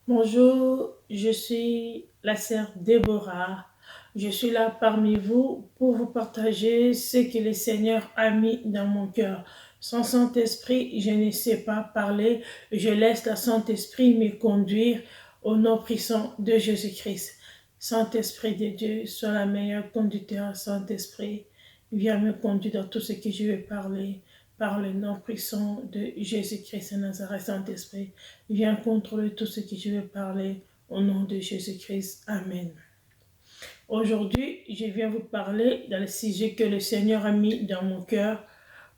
Bonjour, je suis la sœur Déborah. Je suis là parmi vous pour vous partager ce que le Seigneur a mis dans mon cœur. Sans Saint-Esprit, je ne sais pas parler. Je laisse le Saint-Esprit me conduire au nom puissant de Jésus-Christ. Saint-Esprit de Dieu, sois la meilleure conducteur. Saint-Esprit, viens me conduire dans tout ce que je vais parler. Par le nom puissant de Jésus-Christ de Nazareth, Saint-Esprit, viens contrôler tout ce que je vais parler au nom de Jésus-Christ. Amen. Aujourd'hui, je viens vous parler dans le sujet que le Seigneur a mis dans mon cœur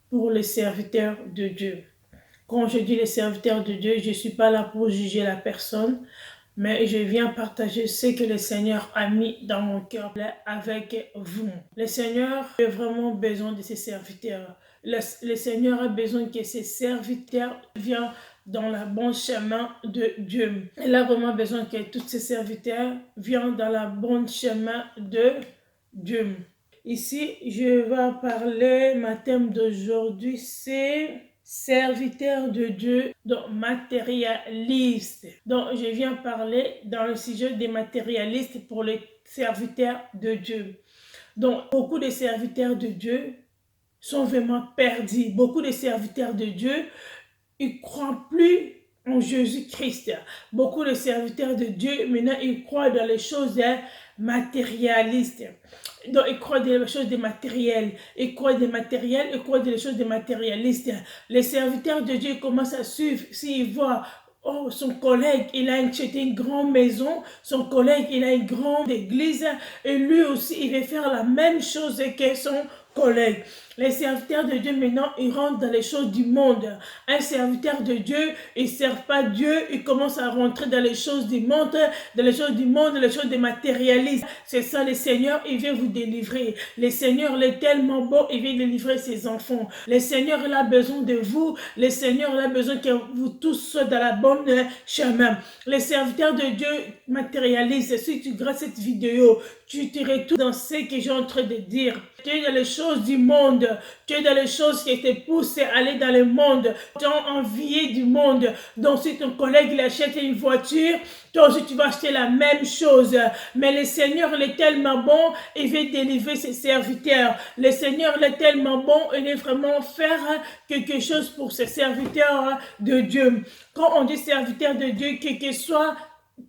pour les serviteurs de Dieu. Quand je dis les serviteurs de Dieu, je ne suis pas là pour juger la personne, mais je viens partager ce que le Seigneur a mis dans mon cœur avec vous. Le Seigneur a vraiment besoin de ses serviteurs. Le Seigneur a besoin que ses serviteurs viennent dans le bon chemin de Dieu. Il a vraiment besoin que tous ses serviteurs viennent dans le bon chemin de Dieu. Ici, je vais parler, ma thème d'aujourd'hui, c'est serviteur de Dieu, donc matérialiste. Donc, je viens parler dans le sujet des matérialistes pour les serviteurs de Dieu. Donc, beaucoup de serviteurs de Dieu sont vraiment perdus. Beaucoup de serviteurs de Dieu, ils ne croient plus en Jésus-Christ. Beaucoup de serviteurs de Dieu, maintenant, ils croient dans les choses matérialistes. Donc, ils croient dans les choses des matériels. Ils croient des matériels, ils croient dans les choses des matérialistes. Les serviteurs de Dieu commencent à suivre s'ils voient. Oh, son collègue, il a acheté une grande maison, son collègue, il a une grande église, et lui aussi, il veut faire la même chose que son collègue. Les serviteurs de Dieu, maintenant, ils rentrent dans les choses du monde. Un serviteur de Dieu, il ne sert pas Dieu, il commence à rentrer dans les choses du monde, dans les choses du monde, dans les choses des matérialistes. C'est ça, le Seigneur, il vient vous délivrer. Le Seigneur, il est tellement bon, il vient délivrer ses enfants. Le Seigneur, il a besoin de vous. Le Seigneur, il a besoin que vous tous soyez dans la bonne chemin. Les serviteurs de Dieu matérialistes, si tu regardes cette vidéo, tu te retrouves dans ce que j'ai en train de dire. Tu es dans les choses du monde. Tu es dans les choses qui te poussent à aller dans le monde. Tu as envie du monde. Donc si ton collègue il achète une voiture, toi aussi tu vas acheter la même chose. Mais le Seigneur il est tellement bon, il veut délivrer ses serviteurs. Le Seigneur il est tellement bon, il veut vraiment faire quelque chose pour ses serviteurs de Dieu. Quand on dit serviteur de Dieu, quel que soit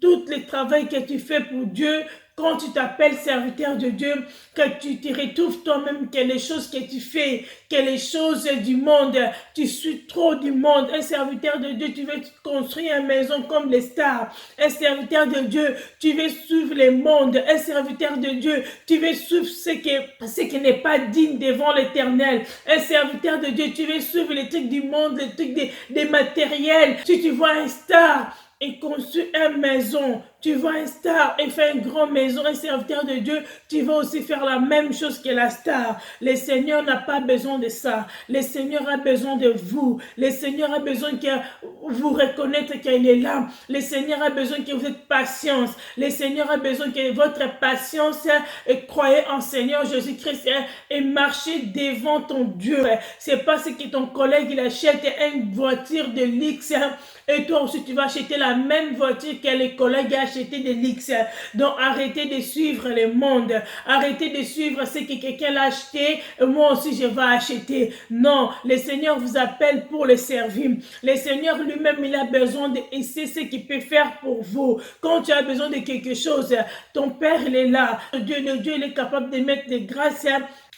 tout le travail que tu fais pour Dieu, quand tu t'appelles serviteur de Dieu, que tu te retrouves toi-même que les choses que tu fais, que les choses du monde, tu suis trop du monde. Un serviteur de Dieu, tu veux construire une maison comme les stars. Un serviteur de Dieu, tu veux suivre le monde. Un serviteur de Dieu, tu veux suivre ce qui n'est pas digne devant l'Éternel. Un serviteur de Dieu, tu veux suivre les trucs du monde, les trucs des matériels. Si tu vois un star, et construit une maison, tu vois un star et fait une grande maison, un serviteur de Dieu, tu vas aussi faire la même chose que la star. Le Seigneur n'a pas besoin de ça. Le Seigneur a besoin de vous. Le Seigneur a besoin que vous reconnaître qu'il est là. Le Seigneur a besoin que vous êtes patience. Le Seigneur a besoin que votre patience et croyez en Seigneur Jésus-Christ et marchez devant ton Dieu. C'est pas ce que ton collègue il achète une voiture de luxe et toi aussi tu vas acheter la même voiture que les collègues ont acheté de luxe. Donc arrêtez de suivre le monde. Arrêtez de suivre ce que quelqu'un a acheté et moi aussi je vais acheter. Non, le Seigneur vous appelle pour le servir. Le Seigneur lui-même il a besoin de et c'est ce qu'il peut faire pour vous. Quand tu as besoin de quelque chose, ton Père il est là. Dieu il est capable de mettre des grâces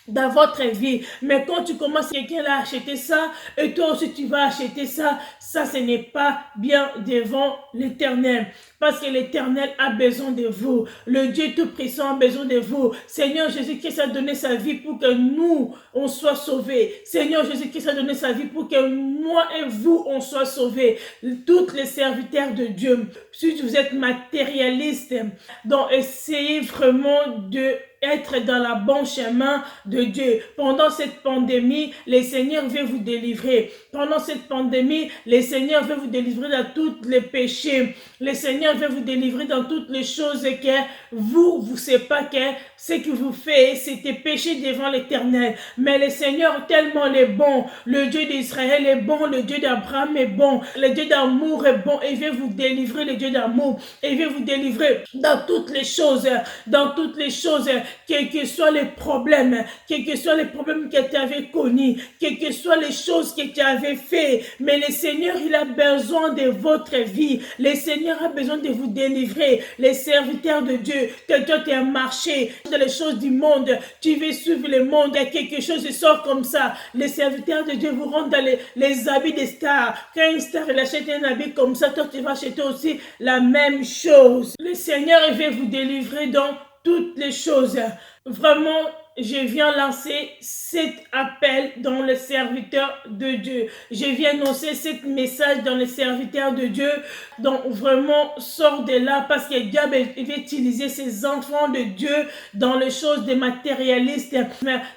dans votre vie. Mais quand tu commences, quelqu'un a acheté ça, et toi aussi tu vas acheter ça, ça ce n'est pas bien devant l'Éternel. Parce que l'Éternel a besoin de vous. Le Dieu Tout-Puissant a besoin de vous. Seigneur Jésus-Christ a donné sa vie pour que nous, on soit sauvés. Seigneur Jésus-Christ a donné sa vie pour que moi et vous, on soit sauvés. Tous les serviteurs de Dieu, si vous êtes matérialistes, donc essayez vraiment de être dans la bon chemin de Dieu. Pendant cette pandémie, le Seigneur veut vous délivrer. Pendant cette pandémie, le Seigneur veut vous délivrer dans tous les péchés. Le Seigneur veut vous délivrer dans toutes les choses que vous ne savez pas que ce que vous faites, c'était péché devant l'Éternel. Mais le Seigneur tellement est bon. Le Dieu d'Israël est bon. Le Dieu d'Abraham est bon. Le Dieu d'amour est bon. Il veut vous délivrer, le Dieu d'amour. Il veut vous délivrer dans toutes les choses. Dans toutes les choses. Quels que soient les problèmes. Quels que soient les problèmes que tu avais connus. Quelles que soient les choses que tu avais fait. Mais le Seigneur, il a besoin de votre vie. Le Seigneur a besoin de vous délivrer. Les serviteurs de Dieu, que toi tu as marché dans les choses du monde, tu veux suivre le monde, il y a quelque chose qui sort comme ça. Les serviteurs de Dieu vous rendent dans les habits des stars. Quand une star elle achète un habit comme ça, toi tu vas acheter aussi la même chose. Le Seigneur il veut vous délivrer dans toutes les choses. Vraiment, je viens lancer cet appel dans les serviteurs de Dieu. Je viens annoncer cet message dans les serviteurs de Dieu. Donc vraiment, sors de là parce que diable il veut utiliser ses enfants de Dieu dans les choses des matérialistes.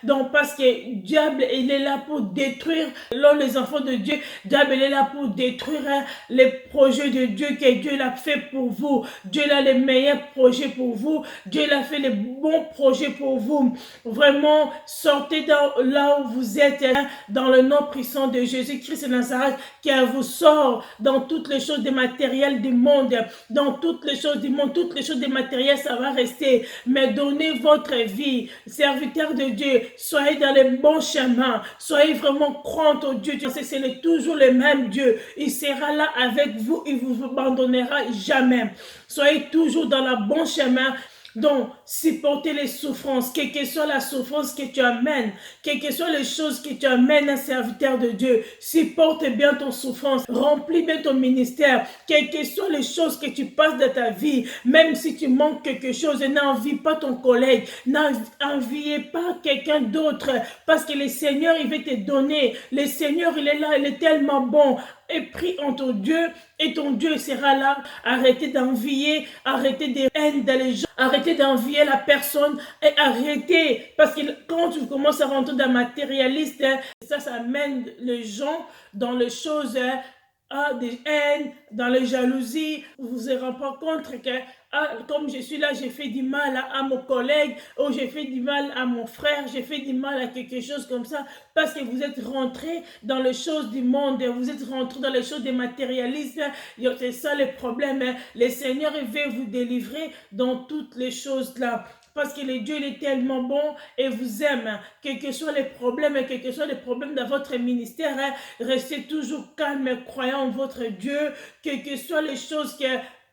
Donc parce que diable il est là pour détruire les enfants de Dieu. Diable il est là pour détruire les projets de Dieu que Dieu l'a fait pour vous. Dieu a les meilleurs projets pour vous. Dieu a fait les bons projets pour vous. Vraiment, sortez là où vous êtes, dans le nom puissant de Jésus-Christ de Nazareth, qui vous sort dans toutes les choses des matériels du monde, dans toutes les choses du monde, toutes les choses des matériels, ça va rester. Mais donnez votre vie, serviteurs de Dieu, soyez dans les bons chemins, soyez vraiment croyants au Dieu, c'est toujours le même Dieu. Il sera là avec vous, il ne vous abandonnera jamais. Soyez toujours dans le bon chemin. Donc, supportez les souffrances, quelle que soit la souffrance que tu amènes, quelles que soient les choses que tu amènes à un serviteur de Dieu, supporte bien ton souffrance, remplis bien ton ministère, quelles que soient les choses que tu passes dans ta vie, même si tu manques quelque chose, n'envie pas ton collègue, n'enviez pas quelqu'un d'autre, parce que le Seigneur, il veut te donner, le Seigneur, il est là, il est tellement bon. Et prie en ton Dieu et ton Dieu sera là. Arrêtez d'envier, arrêtez de haine dans les gens, arrêtez d'envier la personne et arrêtez. Parce que quand tu commences à rentrer dans le matérialiste, ça amène les gens dans les choses des haines, dans les jalousies. Vous vous rendez pas compte que comme je suis là, j'ai fait du mal à mon collègue, ou j'ai fait du mal à mon frère, j'ai fait du mal à quelque chose comme ça, parce que vous êtes rentré dans les choses du monde, vous êtes rentré dans les choses des matérialistes. C'est ça le problème. Le Seigneur veut vous délivrer dans toutes les choses là. Parce que le Dieu il est tellement bon et vous aime. Quels que soient les problèmes, quels que soient les problèmes dans votre ministère, restez toujours calme et croyant en votre Dieu. Quelles que soient les choses que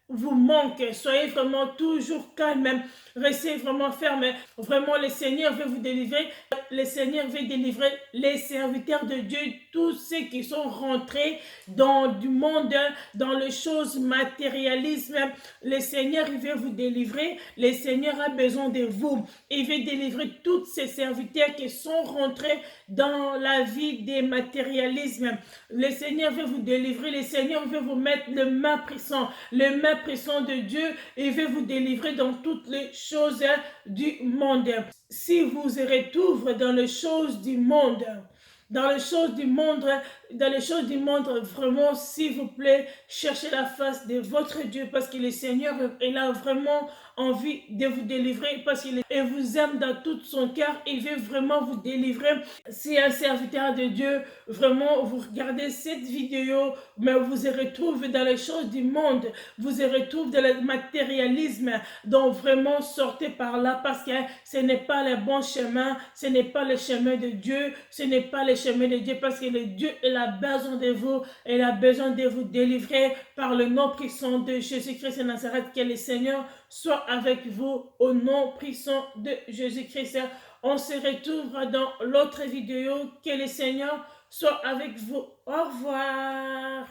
vous manquent, soyez vraiment toujours calme, restez vraiment ferme. Vraiment, le Seigneur veut vous délivrer. Le Seigneur veut délivrer les serviteurs de Dieu, tous ceux qui sont rentrés dans du monde, dans les choses matérialisme. Le Seigneur il veut vous délivrer. Le Seigneur a besoin de vous. Il veut délivrer tous ces serviteurs qui sont rentrés dans la vie des matérialismes. Le Seigneur veut vous délivrer. Le Seigneur veut vous mettre le main puissant de Dieu. Il veut vous délivrer dans toutes les choses du monde. Si vous retournez dans les choses du monde, vraiment, s'il vous plaît, cherchez la face de votre Dieu, parce que le Seigneur, il a vraiment envie de vous délivrer, parce qu'il vous aime dans tout son cœur. Il veut vraiment vous délivrer. Si un serviteur de Dieu, vraiment, vous regardez cette vidéo, mais vous vous retrouvez dans les choses du monde, vous vous retrouvez dans le matérialisme, donc vraiment sortez par là, parce que ce n'est pas le bon chemin, ce n'est pas le chemin de Dieu, ce n'est pas le chemin de Dieu, parce que le Dieu il a besoin de vous, il a besoin de vous délivrer par le nom puissant de Jésus-Christ de Nazareth. Que le Seigneur soit avec vous au nom puissant de Jésus-Christ. On se retrouve dans l'autre vidéo. Que le Seigneur soit avec vous. Au revoir.